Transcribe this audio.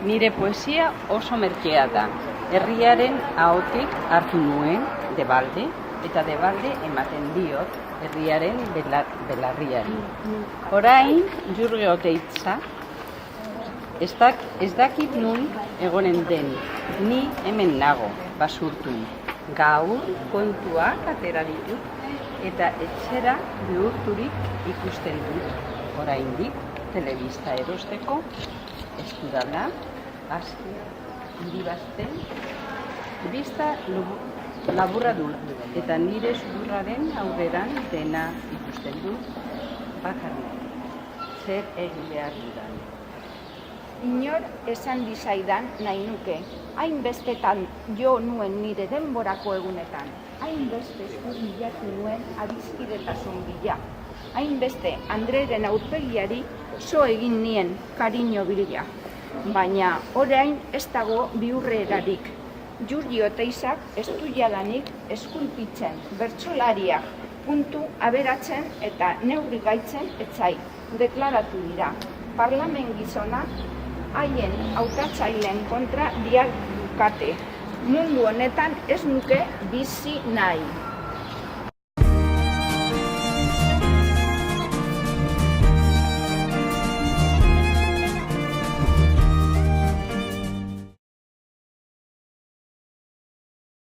Nire poesia oso merkea da. Herriaren ahotik hartu nuen Debalde, eta Debalde ematen diot herriaren belarriari. Orain, Jurge Oteitza, ez dakit nun egonen den, ni hemen nago, basurtun. Gaur kontuak atera ditut eta etxera bihurturik ikusten dut. Oraindik telebista erosteko ez dudala, aski, iribazten, bista laburra du eta nire sudurraren aurreran dena ikusten dut bakarrik. Zer egin behar dudan. Inor esan dizaidan nahi nuke, hainbestetan jo nuen nire denborako egunetan, hainbeste eskur bilatu nuen adiskidetasun bila, hainbeste Andreren aurpegiari so egin nien kariño bila. Baina orain ez dago bihurrerarik. Jurgi Oteizak ez du jadanik eskulpitzen, bertsolariak puntu aberatzen eta neurri gaitzen etzai deklaratu dira. Parlament gizonak haien hautatzaileen kontra dihardukate. Mundu honetan ez nuke bizi nahi.